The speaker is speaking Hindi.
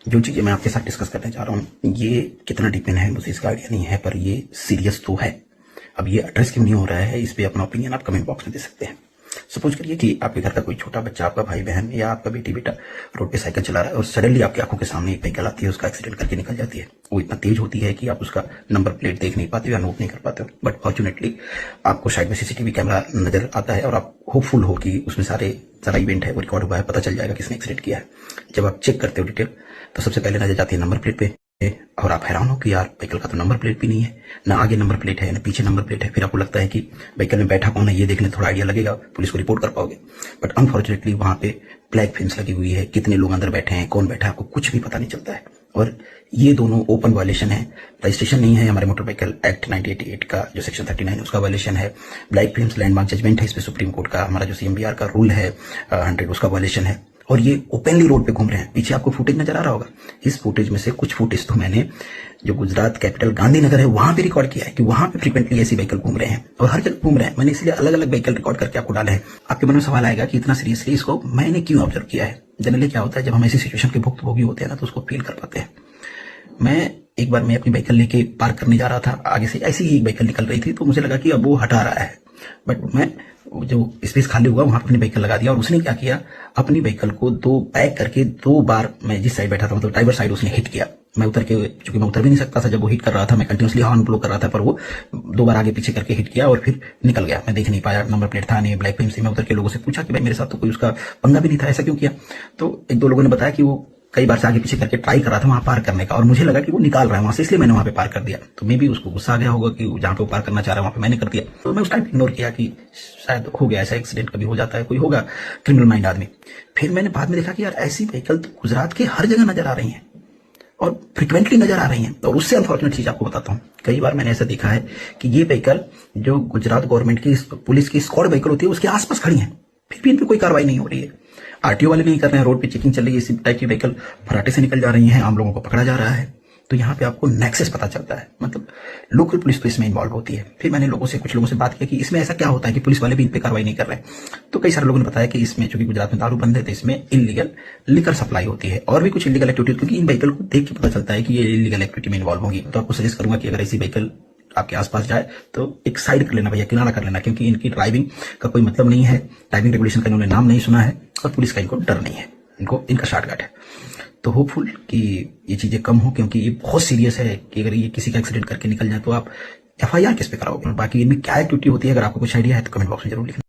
जो चीज़ें मैं आपके साथ डिस्कस करने जा रहा हूँ, ये कितना डिपेंड है मुझे इसका आइडिया नहीं है, पर ये सीरियस तो है। अब ये एड्रेस क्यों नहीं हो रहा है, इस पे अपना ओपिनियन आप कमेंट बॉक्स में दे सकते हैं। सपोज करिए कि आपके घर का कोई छोटा बच्चा, आपका भाई बहन या आपका बेटी बेटा रोड पे साइकिल चला रहा है और सडनली आपकी आंखों के सामने एक व्हीकल आती है, उसका एक्सीडेंट करके निकल जाती है। वो इतना तेज होती है कि आप उसका नंबर प्लेट देख नहीं पाते हो या नोट नहीं कर पाते हो, बट फॉर्चुनेटली आपको शायद में सीसीटीवी कैमरा नजर आता है और आप होपफुल हो कि उसमें सारा इवेंट है वो रिकॉर्ड हुआ है, पता चल जाएगा किसने एक्सीडेंट किया है। जब आप चेक करते हो डिटेल, तो सबसे पहले नजर जाती है नंबर प्लेट पे, और आप हैरान हो कि यार व्हीकल का तो नंबर प्लेट भी नहीं है, ना आगे नंबर प्लेट है ना पीछे नंबर प्लेट है। फिर आपको लगता है कि व्हीकल में बैठा कौन है, ये देखने थोड़ा आइडिया लगेगा, पुलिस को रिपोर्ट कर पाओगे। बट अनफॉर्चुनेटली वहां पे ब्लैक फिल्म्स लगी हुई है, कितने लोग अंदर बैठे हैं, कौन बैठा है, आपको कुछ भी पता नहीं चलता है। और ये दोनों ओपन वायलेशन है। रजिस्ट्रेशन नहीं है, हमारे मोटर व्हीकल एक्ट 1988 का जो सेक्शन 39 उसका वायलेशन है। ब्लैक फिल्म्स लैंडमार्क जजमेंट है, इस पे सुप्रीम कोर्ट का हमारा जो CMBR का रूल है 100 उसका वायलेशन है। और ये ओपनली रोड पे घूम रहे हैं। पीछे आपको फुटेज नजर आ रहा होगा, इस फुटेज में से कुछ फुटेज तो मैंने जो गुजरात कैपिटल गांधीनगर है वहां पे रिकॉर्ड किया है कि वहां पे फ्रीक्वेंटली ऐसे व्हीकल घूम रहे हैं और हर जगह घूम रहे हैं। मैंने इसलिए अलग अलग व्हीकल रिकॉर्ड करके आपको डाले हैं। आपके मन में सवाल आएगा कि इतना सीरियसली इसको मैंने क्यों ऑब्जर्व किया है। जनरली क्या होता है, जब हम ऐसी सिचुएशन के भुक्तभोगी होते हैं ना, तो उसको फील कर पाते हैं। एक बार मैं अपनी व्हीकल लेके पार्क करने जा रहा था, आगे से ऐसी ही एक व्हीकल निकल रही थी, तो मुझे लगा कि अब वो हटा रहा है, बट मैं जो स्पेस खाली हुआ वहां पर अपनी व्हीकल लगा दिया। और उसने क्या किया, अपनी व्हीकल को बैक करके 2 बार, मैं जिस साइड बैठा था मतलब ड्राइवर साइड, उसने हिट किया। मैं उतर के, चूंकि मैं उतर भी नहीं सकता था जब वो हिट कर रहा था, मैं कंटिन्यूसली हॉर्न ब्लो कर रहा था, पर वो 2 बार आगे पीछे करके हिट किया और फिर निकल गया। मैं देख नहीं पाया, नंबर प्लेट था नहीं, ब्लैक फिल्म से। मैं उतर के लोगों से पूछा कि भाई मेरे साथ तो कोई उसका पंगा भी नहीं था, ऐसा क्यों किया। तो 1-2 लोगों ने बताया कि वो कई बार से आगे पीछे करके ट्राई कर रहा था वहां पार करने का, और मुझे लगा कि वो निकाल रहा है वहां से, इसलिए मैंने वहां पे पार कर दिया। तो मे भी उसको गुस्सा आ गया होगा कि जहां पे वो पार करना चाह रहा है वहां पे मैंने कर दिया। तो मैं उस टाइम इग्नोर किया कि शायद हो गया, ऐसा एक्सीडेंट कभी हो जाता है, कोई होगा क्रिमिनल माइंड आदमी। फिर मैंने बाद में देखा कि यार ऐसी व्हीकल तो गुजरात के हर जगह नजर आ रही है और फ्रिक्वेंटली नजर आ रही हैं। और उससे अनफॉर्चुनेट चीज आपको बताता हूँ, कई बार मैंने ऐसा देखा है कि ये व्हीकल जो गुजरात गवर्नमेंट की पुलिस की स्क्वाड व्हीकल होती है उसके आसपास खड़ी है, फिर भी इन पे कोई कार्रवाई नहीं हो रही है। RTO वाले नहीं कर रहे हैं, रोड पे चेकिंग चल रही है, इसी टाइप की व्हीकल फराटे से निकल जा रही हैं, आम लोगों को पकड़ा जा रहा है। तो यहाँ पे आपको नेक्सस पता चलता है, मतलब लोकल पुलिस तो इसमें इन्वॉल्व होती है। फिर मैंने कुछ लोगों से बात किया कि इसमें ऐसा क्या होता है कि पुलिस वाले भी इन पे कार्रवाई नहीं कर रहे हैं। तो कई सारे लोगों ने बताया कि इसमें, चूंकि गुजरात में दारू बंद है, तो इसमें इलीगल लिकर सप्लाई होती है और भी कुछ इलीगल एक्टिविटी, क्योंकि इन व्हीकल को देख के पता चलता है कि ये इलीगल एक्टिविटी में इन्वॉल्व होगी। तो आपको सजेस्ट करूंगा कि अगर ऐसी व्हीकल आपके आसपास जाए तो एक साइड कर लेना भैया, किनारा कर लेना, क्योंकि इनकी ड्राइविंग का कोई मतलब नहीं है। ड्राइविंग रेगुलेशन का इन्होंने नाम नहीं सुना है और पुलिस का इनको डर नहीं है, इनका शॉर्टकट है। तो होपफुल कि ये चीजें कम हो, क्योंकि ये बहुत सीरियस है कि अगर ये किसी का एक्सीडेंट करके निकल जाए तो आप FIR किस पे कराओगे। बाकी इनमें क्या एक्टिविटी होती है, अगर आपको कुछ आइडिया है तो कमेंट बॉक्स में जरूर लिखना।